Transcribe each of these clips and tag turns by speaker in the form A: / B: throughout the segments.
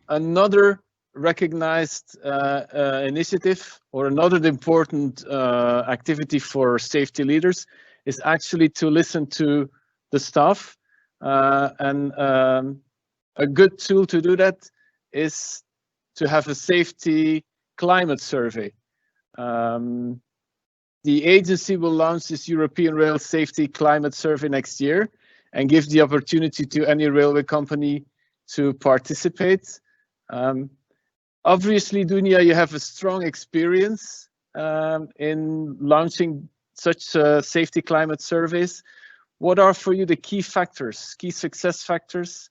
A: another recognized initiative, or another important activity for safety leaders, is actually to listen to the staff. And a good tool to do that is to have a safety climate survey. The agency will launch this European Rail Safety Climate Survey next year and give the opportunity to any railway company to participate. Obviously, Dunia, you have a strong experience in launching such safety climate surveys. What are for you the key factors, key success factors?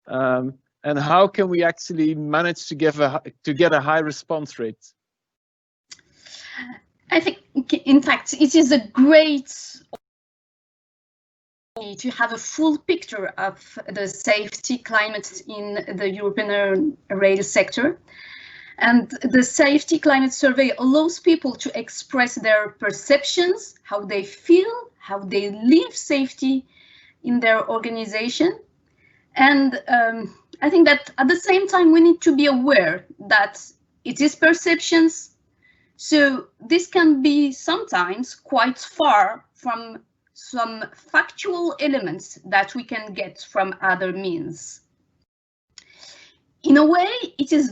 A: And how can we actually manage to get a high response rate?
B: I think, in fact, it is a great to have a full picture of the safety climate in the European rail sector. And the safety climate survey allows people to express their perceptions, how they feel, how they live safety in their organization. And I think that at the same time, we need to be aware that it is perceptions. So this can be sometimes quite far from some factual elements that we can get from other means. In a way, it is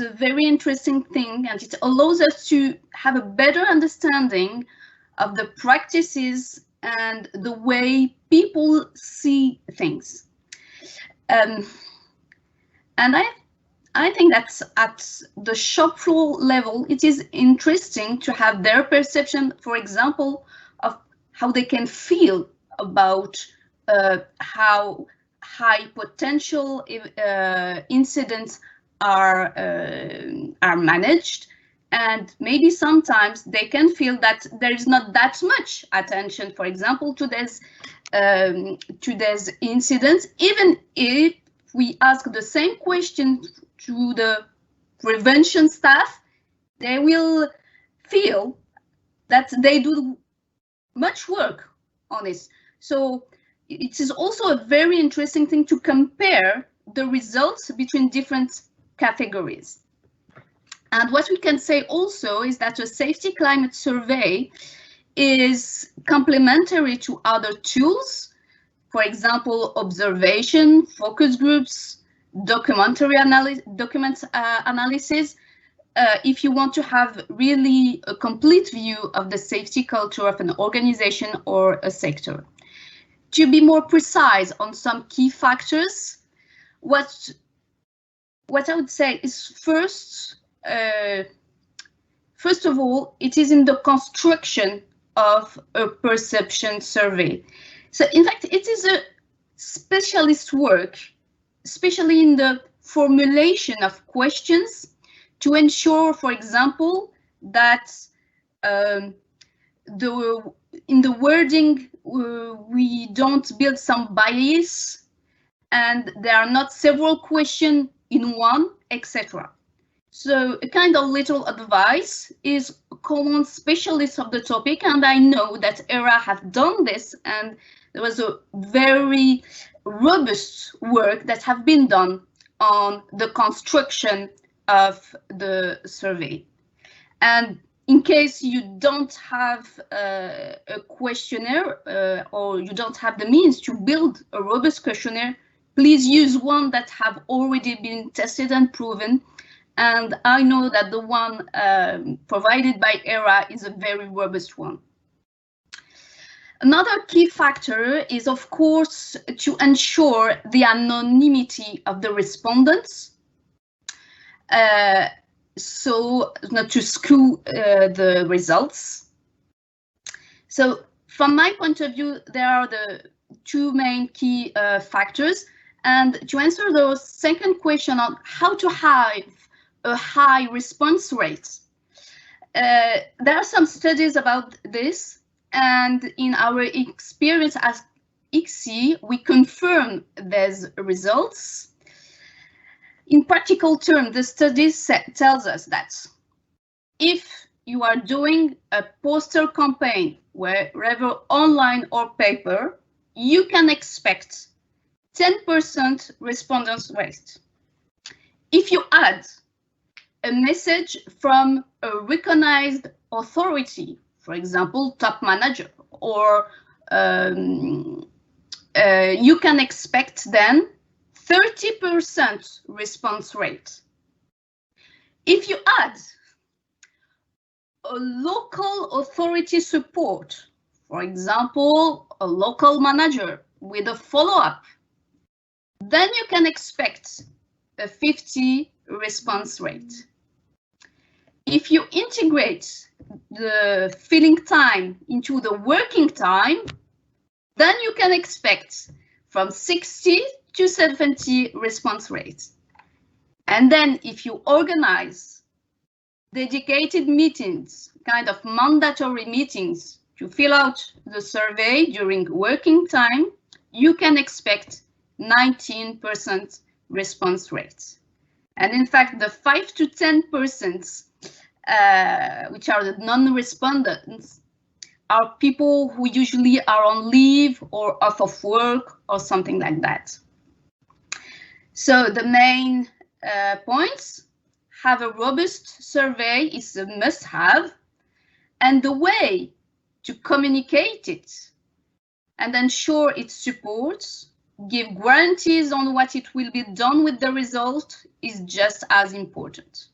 B: a very interesting thing, and it allows us to have a better understanding of the practices and the way people see things. And I think that at the shop floor level, it is interesting to have their perception, for example, of how they can feel about how high potential incidents are managed. And maybe sometimes they can feel that there is not that much attention, for example, to these incidents, even if we ask the same question to the prevention staff, they will feel that they do much work on this. So it is also a very interesting thing to compare the results between different categories. And what we can say also is that a safety climate survey is complementary to other tools, for example, observation, focus groups, document analysis, if you want to have really a complete view of the safety culture of an organization or a sector. To be more precise on some key factors, what I would say is first of all, it is in the construction of a perception survey. So in fact, it is a specialist work, especially in the formulation of questions, to ensure, for example, that in the wording we don't build some bias and there are not several questions in one, etc. So a kind of little advice is common specialists of the topic, and I know that ERA have done this, and there was a very robust work that have been done on the construction of the survey. And in case you don't have a questionnaire or you don't have the means to build a robust questionnaire, please use one that have already been tested and proven. And I know that the one provided by ERA is a very robust one. Another key factor is, of course, to ensure the anonymity of the respondents, so not to skew the results. So from my point of view, there are the two main key factors. And to answer the second question on how to have a high response rate, there are some studies about this, and in our experience as ICSI, we confirm these results. In practical terms, the study tells us that if you are doing a poster campaign, wherever online or paper, you can expect 10% respondents rate. if you add a message from a recognized authority, for example, top manager, or you can expect then 30% response rate. If you add a local authority support, for example, a local manager with a follow-up, then you can expect a 50% response rate. If you integrate the filling time into the working time, then you can expect from 60 to 70% response rate. And then if you organize dedicated meetings, kind of mandatory meetings to fill out the survey during working time, you can expect 19% response rate. And in fact, the 5 to 10%, which are the non-respondents, are people who usually are on leave or off of work or something like that. So the main points: have a robust survey is a must-have, and the way to communicate it and ensure it supports, give guarantees on what it will be done with the result is just as important.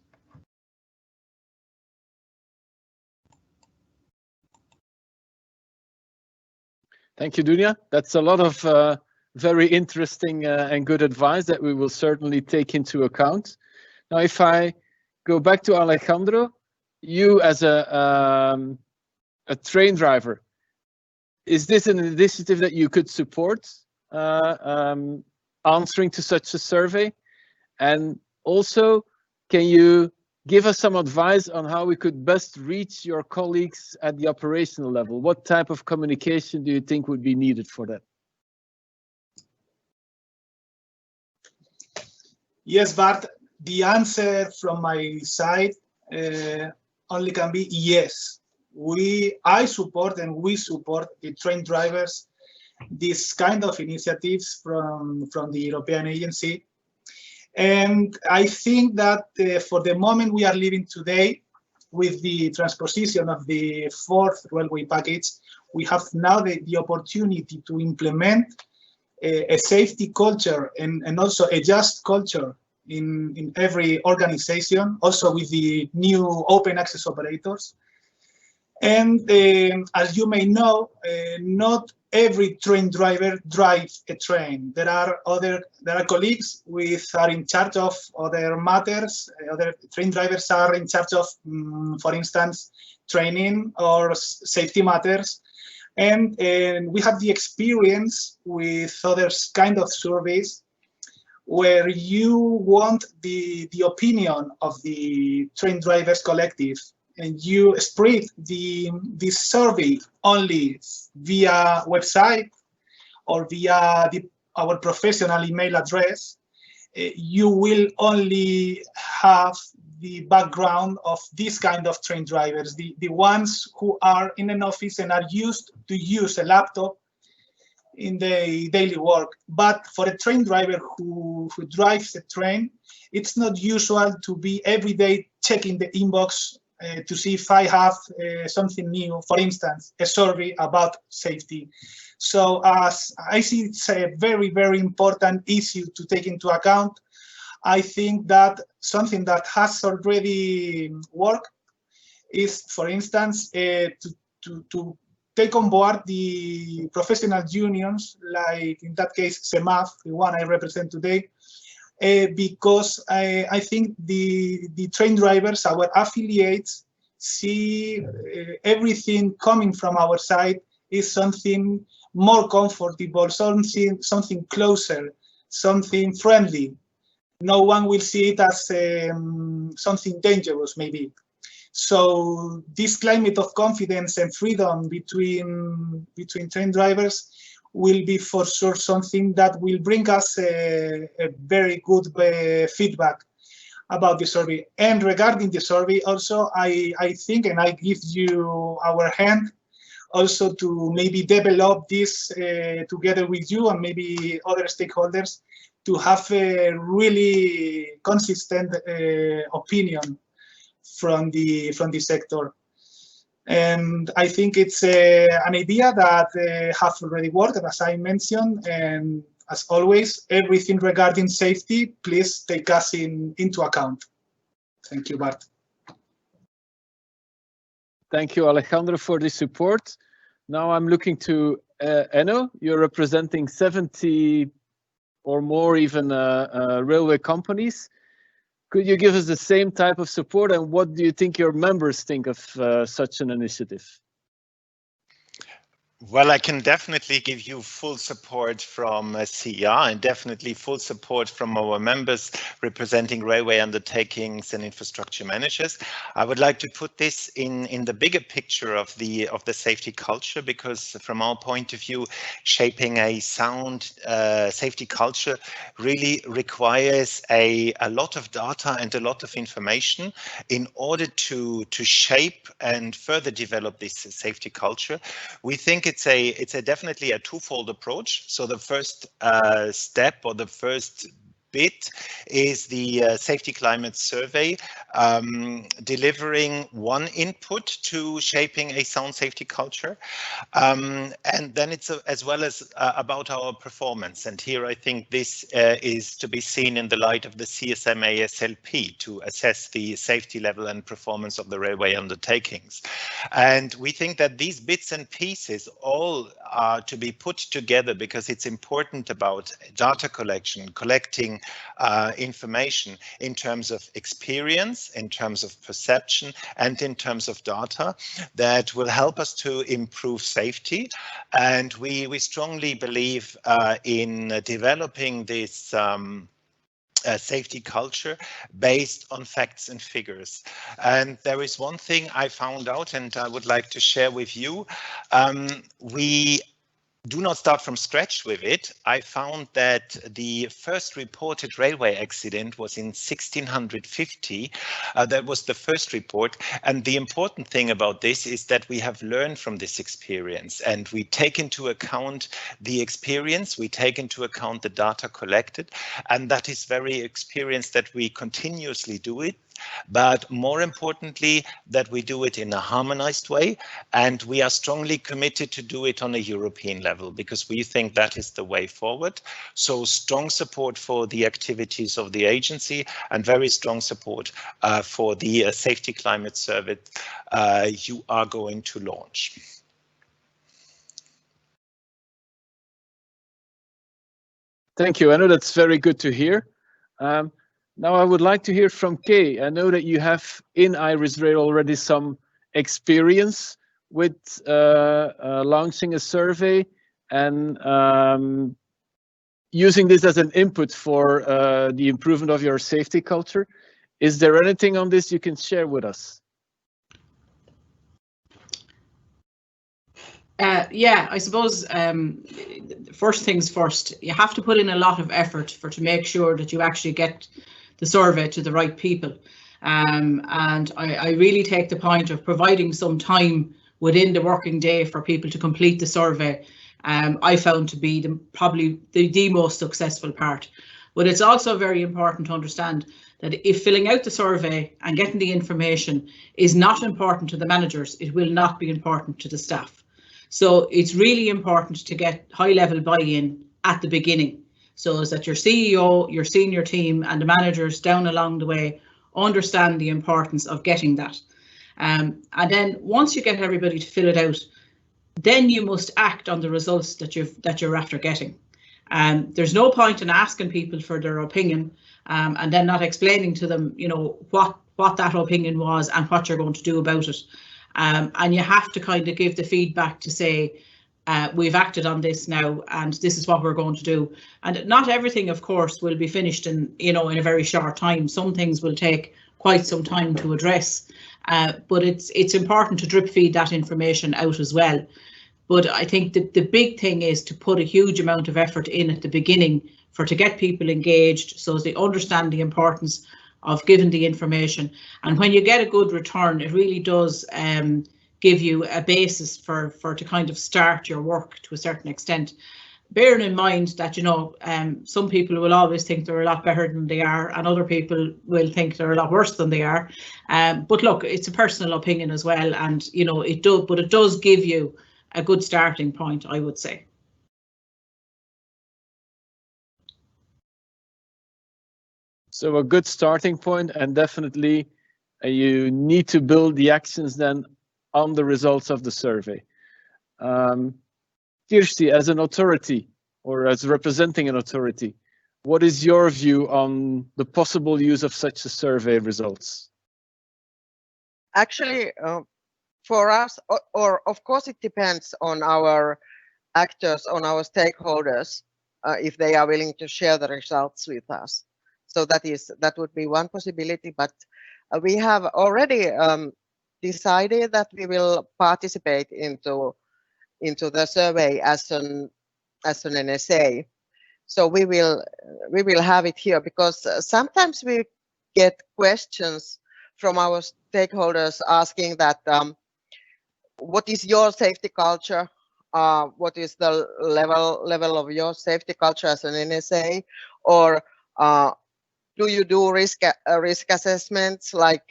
A: Thank you, Dunia. That's a lot of very interesting and good advice that we will certainly take into account. Now, if I go back to Alejandro, you as a train driver, is this an initiative that you could support, answering to such a survey? And also, can you give us some advice on how we could best reach your colleagues at the operational level? What type of communication do you think would be needed for that?
C: Yes, Bart, the answer from my side only can be yes. I support and we support the train drivers, this kind of initiatives from the European agency. And I think that for the moment we are living today, with the transposition of the 4th railway package, we have now the opportunity to implement a safety culture and also a just culture in every organization, also with the new open access operators. And as you may know, not every train driver drives a train. There are colleagues are in charge of other matters. Other train drivers are in charge of, for instance, training or safety matters. And we have the experience with other kind of surveys where you want the opinion of the train drivers collective, and you spread this survey only via website or via our professional email address, you will only have the background of this kind of train drivers, the ones who are in an office and are used to use a laptop in the daily work. But for a train driver who drives a train, it's not usual to be every day checking the inbox to see if I have something new, for instance, a survey about safety. So as I see, it's a very, very important issue to take into account. I think that something that has already worked is, for instance, to take on board the professional unions, like in that case, CEMAF, the one I represent today, because I think the train drivers, our affiliates, see everything coming from our side is something more comfortable, something closer, something friendly. No one will see it as something dangerous, maybe. So this climate of confidence and freedom between train drivers will be for sure something that will bring us a very good feedback about the survey. And regarding the survey also, I think, and I give you our hand also to maybe develop this together with you and maybe other stakeholders, to have a really consistent opinion from the sector. And I think it's an idea that has already worked, as I mentioned. And as always, everything regarding safety, please take us into account. Thank you, Bart.
A: Thank you, Alejandro, for the support. Now I'm looking to Enno. You're representing 70 or more even railway companies. Could you give us the same type of support, and what do you think your members think of such an initiative?
D: Well, I can definitely give you full support from CER and definitely full support from our members representing railway undertakings and infrastructure managers. I would like to put this in the bigger picture of the safety culture, because from our point of view, shaping a sound safety culture really requires a lot of data and a lot of information in order to shape and further develop this safety culture. We think it's definitely a twofold approach. So the first step, or the first bit, is the safety climate survey, delivering one input to shaping a sound safety culture. And then it's as well as about our performance. And here I think this is to be seen in the light of the CSM ASLP to assess the safety level and performance of the railway undertakings. And we think that these bits and pieces all are to be put together, because it's important about data collection, collecting information in terms of experience, in terms of perception, and in terms of data that will help us to improve safety. And we strongly believe in developing this safety culture based on facts and figures. And there is one thing I found out, and I would like to share with you. We do not start from scratch with it. I found that the first reported railway accident was in 1650. That was the first report. And the important thing about this is that we have learned from this experience, and we take into account the experience, we take into account the data collected, and that is very experienced that we continuously do it. But more importantly, that we do it in a harmonized way, and we are strongly committed to do it on a European level, because we think that is the way forward. So strong support for the activities of the agency, and very strong support for the safety climate survey you are going to launch.
A: Thank you, Enno. That's very good to hear. Now I would like to hear from Kay. I know that you have in Irisrael already some experience with launching a survey and using this as an input for the improvement of your safety culture. Is there anything on this you can share with us?
E: Yeah, I suppose first things first, you have to put in a lot of effort to make sure that you actually get the survey to the right people. And I really take the point of providing some time within the working day for people to complete the survey. I found to be probably the most successful part. But it's also very important to understand that if filling out the survey and getting the information is not important to the managers, it will not be important to the staff. So it's really important to get high-level buy-in at the beginning, so that your CEO, your senior team, and the managers down along the way understand the importance of getting that. And then once you get everybody to fill it out, then you must act on the results that you're after getting. There's no point in asking people for their opinion and then not explaining to them, you know, what that opinion was and what you're going to do about it. And you have to kind of give the feedback to say, we've acted on this now, and this is what we're going to do. And not everything, of course, will be finished in a very short time. Some things will take quite some time to address, but it's important to drip feed that information out as well. But I think that the big thing is to put a huge amount of effort in at the beginning to get people engaged, so they understand the importance of giving the information. And when you get a good return, it really does give you a basis to kind of start your work to a certain extent. bearing in mind that, you know, some people will always think they're a lot better than they are, and other people will think they're a lot worse than they are. But look, it's a personal opinion as well, and you know, it does give you a good starting point, I would say.
A: So a good starting point, and definitely you need to build the actions then on the results of the survey. Kirsi, as an authority or as representing an authority, what is your view on the possible use of such a survey results?
F: Actually, for us, or of course, it depends on our actors, on our stakeholders, if they are willing to share the results with us. So that would be one possibility, but we have already decided that we will participate into the survey as an NSA. So we will have it here, because sometimes we get questions from our stakeholders asking that what is your safety culture? What is the level of your safety culture as an NSA? Or do you do risk assessments like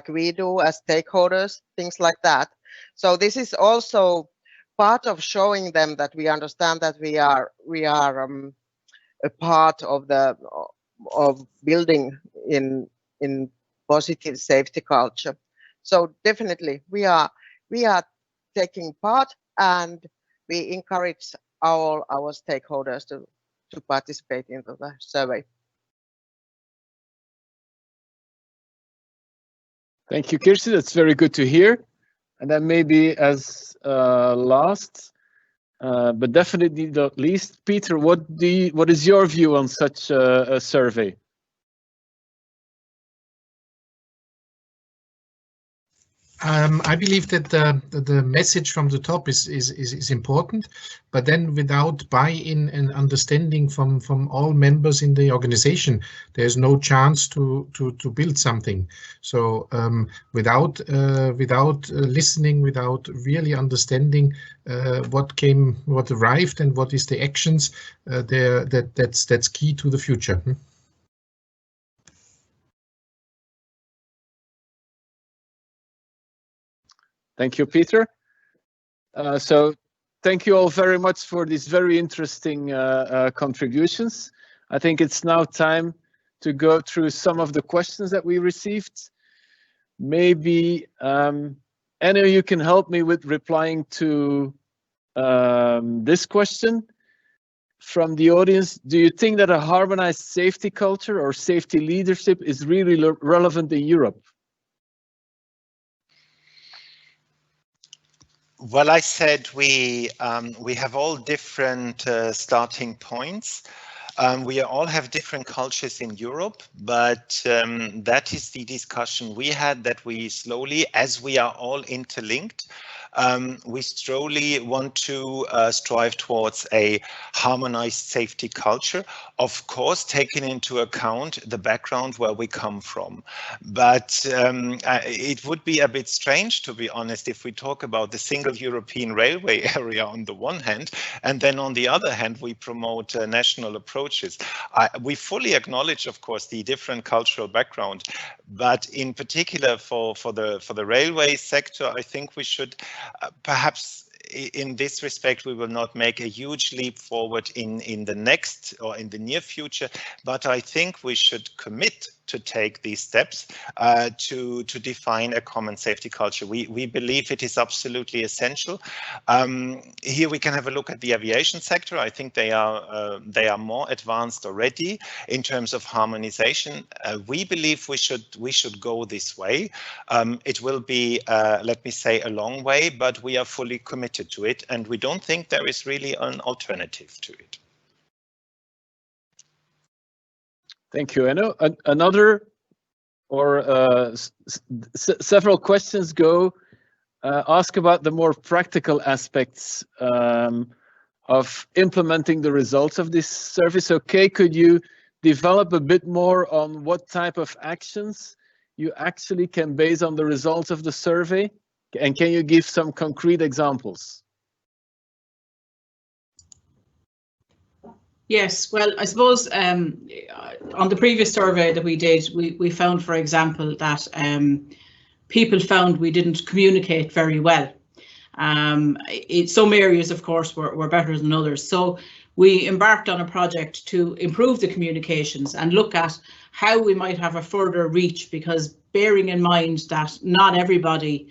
F: we do as stakeholders, things like that? So this is also part of showing them that we understand that we are a part of building in positive safety culture. So definitely we are taking part, and we encourage all our stakeholders to participate in the survey.
A: Thank you, Kirsi. That's very good to hear. And then maybe as last, but definitely not least, Peter, what is your view on such a survey?
G: I believe that the message from the top is important, but then without buy-in and understanding from all members in the organization, there's no chance to build something. So without listening, without really understanding what arrived and what is the actions, that's key to the future.
A: Thank you, Peter. So thank you all very much for these very interesting contributions. I think it's now time to go through some of the questions that we received. Maybe, Enno, you can help me with replying to this question from the audience. Do you think that a harmonized safety culture or safety leadership is really relevant in Europe?
D: Well, I said we have all different starting points. We all have different cultures in Europe, but that is the discussion we had, that we slowly, as we are all interlinked, we slowly want to strive towards a harmonized safety culture, of course, taking into account the background where we come from. But it would be a bit strange, to be honest, if we talk about the single European railway area on the one hand, and then on the other hand, we promote national approaches. We fully acknowledge, of course, the different cultural background, but in particular for the railway sector, I think we should perhaps in this respect, we will not make a huge leap forward in the next or in the near future, but I think we should commit to take these steps to define a common safety culture. We believe it is absolutely essential. Here we can have a look at the aviation sector. I think they are more advanced already in terms of harmonization. We believe we should go this way. It will be, let me say, a long way, but we are fully committed to it, and we don't think there is really an alternative to it.
A: Thank you, Enno. Another or several questions ask about the more practical aspects of implementing the results of this service. Okay, could you develop a bit more on what type of actions you actually can base on the results of the survey? And can you give some concrete examples?
E: Yes, well, I suppose on the previous survey that we did, we found, for example, that people found we didn't communicate very well. Some areas, of course, were better than others. So we embarked on a project to improve the communications and look at how we might have a further reach, because bearing in mind that not everybody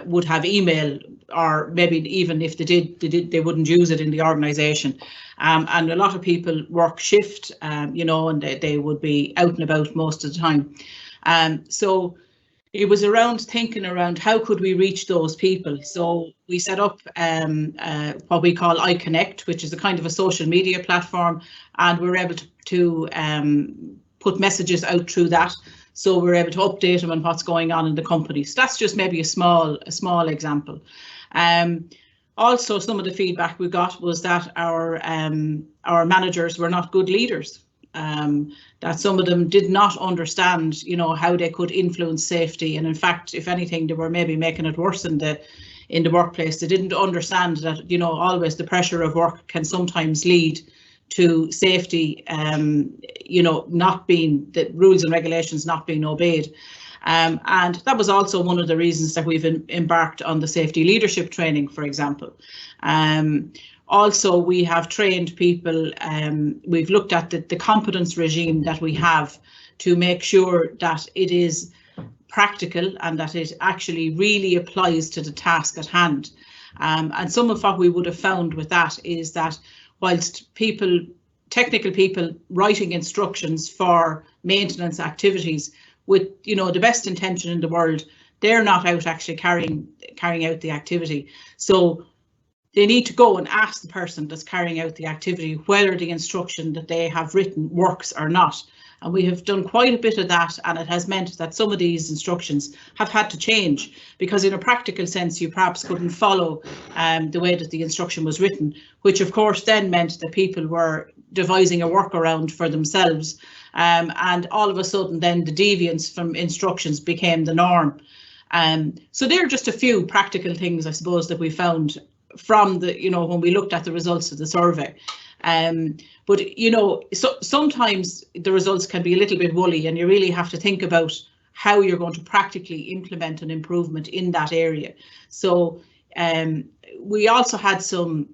E: would have email, or maybe even if they did, they wouldn't use it in the organisation. And a lot of people work shift, you know, and they would be out and about most of the time. So it was around thinking around how could we reach those people. So we set up what we call iConnect, which is a kind of a social media platform, and we're able to put messages out through that. So we're able to update them on what's going on in the company. So that's just maybe a small example. Also, some of the feedback we got was that our managers were not good leaders. That some of them did not understand, you know, how they could influence safety, and in fact, if anything, they were maybe making it worse in the workplace. They didn't understand that, you know, always the pressure of work can sometimes lead to safety, you know, not being, the rules and regulations not being obeyed. And that was also one of the reasons that we've embarked on the safety leadership training, for example. Also, we have trained people, we've looked at the competence regime that we have to make sure that it is practical and that it actually really applies to the task at hand. And some of what we would have found with that is that whilst technical people writing instructions for maintenance activities with, you know, the best intention in the world, they're not out actually carrying out the activity. So they need to go and ask the person that's carrying out the activity whether the instruction that they have written works or not. And we have done quite a bit of that, and it has meant that some of these instructions have had to change, because in a practical sense you perhaps couldn't follow the way that the instruction was written, which of course then meant that people were devising a workaround for themselves, and all of a sudden then the deviance from instructions became the norm. So there are just a few practical things, I suppose, that we found from the, you know, when we looked at the results of the survey. But, you know, so sometimes the results can be a little bit woolly, and you really have to think about how you're going to practically implement an improvement in that area. So we also had some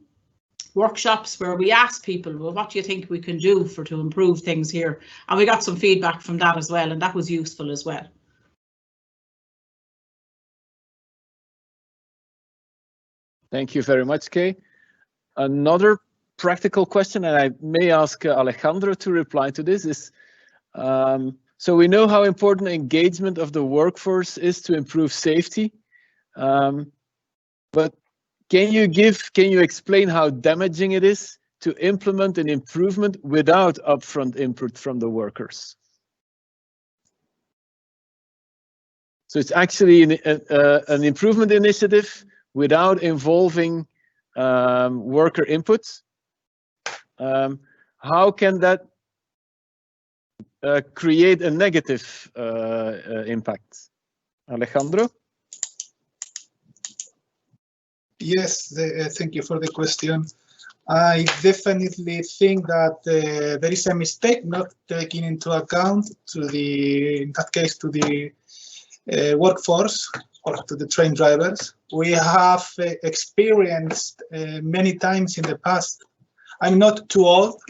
E: workshops where we asked people, well, what do you think we can do to improve things here? And we got some feedback from that as well, and that was useful as well.
A: Thank you very much, Kay. Another practical question, and I may ask Alejandro to reply to this, is so we know how important engagement of the workforce is to improve safety, but can you explain how damaging it is to implement an improvement without upfront input from the workers? So it's actually an improvement initiative without involving worker input. How can that create a negative impact? Alejandro?
C: Yes, thank you for the question. I definitely think that there is a mistake not taking into account in that case, to the workforce or to the train drivers. We have experienced many times in the past. I'm not too old,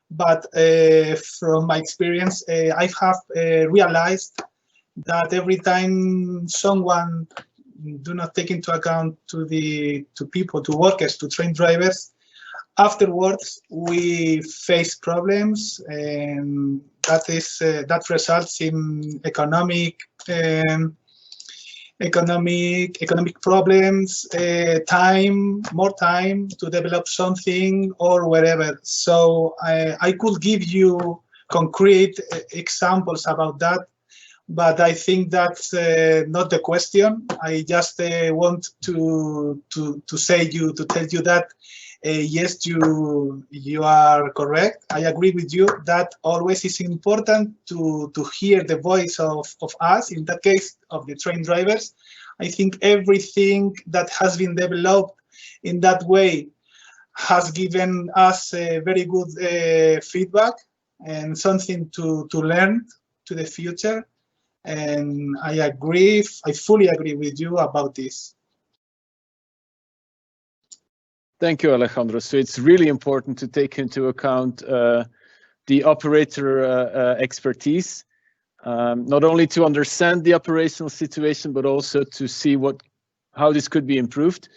C: but from my experience, I have realized that every time someone do not take into account to people, to workers, to train drivers, afterwards we face problems, and that results in economic problems, more time to develop something or whatever. So I could give you concrete examples about that, but I think that's not the question. I just want to tell you that yes, you are correct. I agree with you that always is important to hear the voice of us, in that case of the train drivers. I think everything that has been developed in that way has given us very good feedback and something to learn to the future. And I fully agree with you about this.
A: Thank you, Alejandro. So it's really important to take into account the operator expertise, not only to understand the operational situation, but also to see how this could be improved.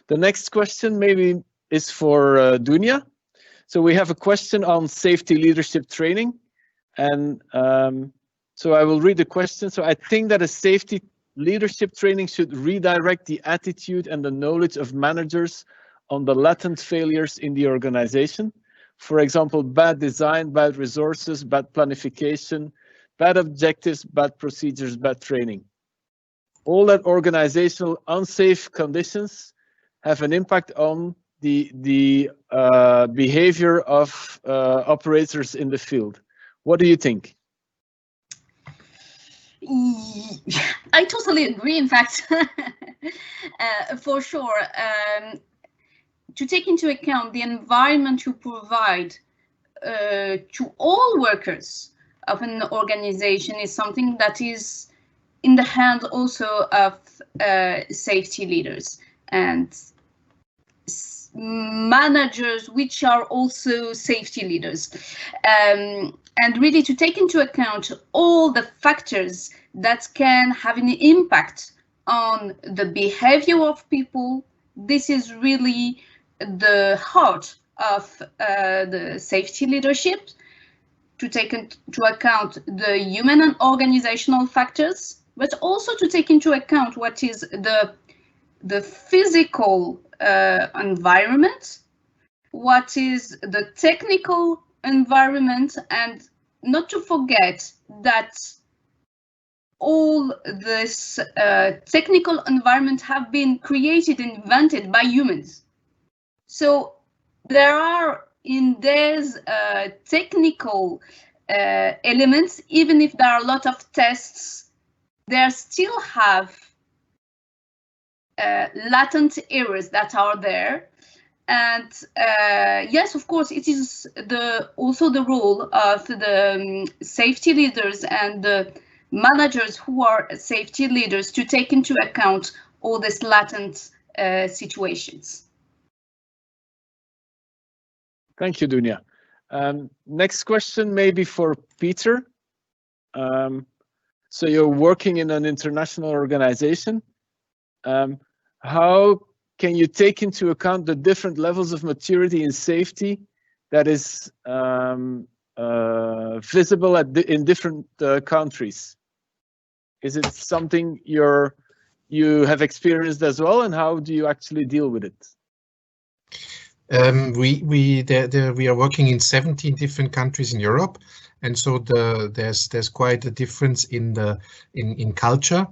A: The next question maybe is for Dunja. So we have a question on safety leadership training. And so I will read the question. So I think that a safety leadership training should redirect the attitude and the knowledge of managers on the latent failures in the organization. For example, bad design, bad resources, bad planification, bad objectives, bad procedures, bad training. All that organizational unsafe conditions have an impact on the behavior of operators in the field. What do you think?
B: I totally agree, in fact, for sure. To take into account the environment you provide to all workers of an organization is something that is in the hand also of safety leaders and managers, which are also safety leaders. And really to take into account all the factors that can have an impact on the behavior of people. This is really the heart of the safety leadership, to take into account the human and organizational factors, but also to take into account what is the physical environment, what is the technical environment, and not to forget that all this technical environment have been created and invented by humans. So there are in these technical elements, even if there are a lot of tests, there still have latent errors that are there. And yes, of course, it is also the role of the safety leaders and the managers who are safety leaders to take into account all these latent situations.
A: Thank you, Dunja. Next question maybe for Peter. So you're working in an international organization. How can you take into account the different levels of maturity and safety that is visible in different countries? Is it something you have experienced as well, and how do you actually deal with it?
G: We are working in 17 different countries in Europe, and so there's quite a difference in culture.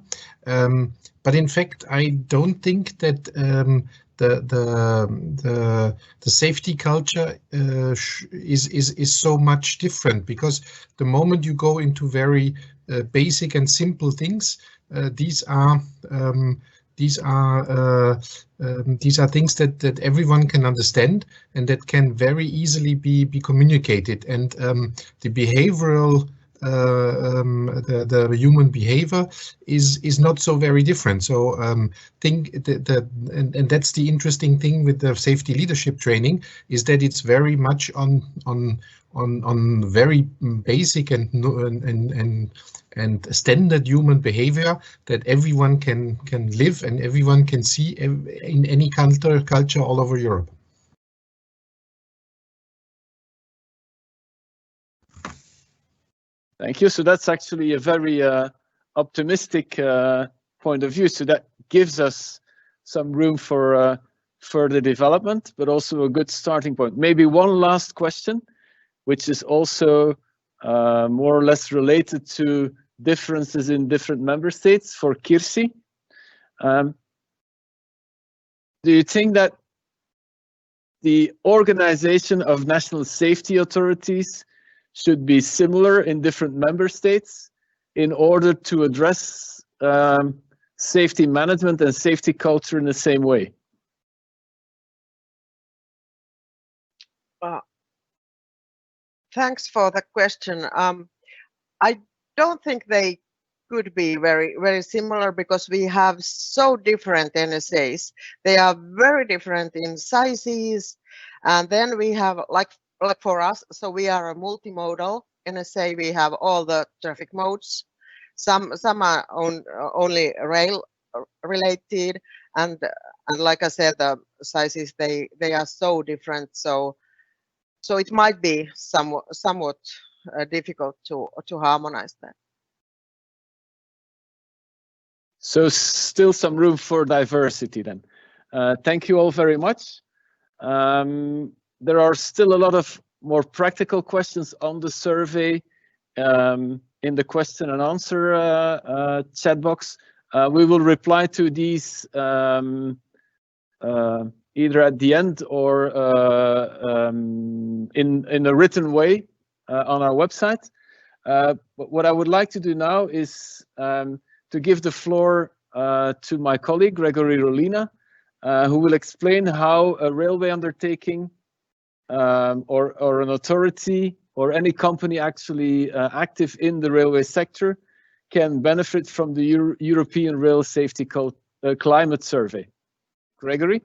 G: But in fact, I don't think that the safety culture is so much different, because the moment you go into very basic and simple things, these are things that everyone can understand and that can very easily be communicated. And the behavioral, the human behavior is not so very different. So and that's the interesting thing with the safety leadership training, is that it's very much on very basic and standard human behavior that everyone can live and everyone can see in any culture all over Europe.
A: Thank you. So that's actually a very optimistic point of view. So that gives us some room for further development, but also a good starting point. Maybe one last question, which is also more or less related to differences in different member states for Kirsi. Do you think that the organization of national safety authorities should be similar in different member states in order to address safety management and safety culture in the same way?
F: Thanks for the question. I don't think they could be very similar because we have so different NSAs. They are very different in sizes, and then we have like for us, so we are a multimodal NSA. We have all the traffic modes. Some are only rail related, and like I said, the sizes they are so different. So it might be somewhat difficult to harmonize that.
A: So still some room for diversity then. Thank you all very much. There are still a lot of more practical questions on the survey in the question and answer chat box. We will reply to these either at the end or in a written way on our website. But what I would like to do now is to give the floor to my colleague, Gregory Rollina, who will explain how a railway undertaking or an authority or any company actually active in the railway sector can benefit from the European Rail Safety Climate Survey. Gregory?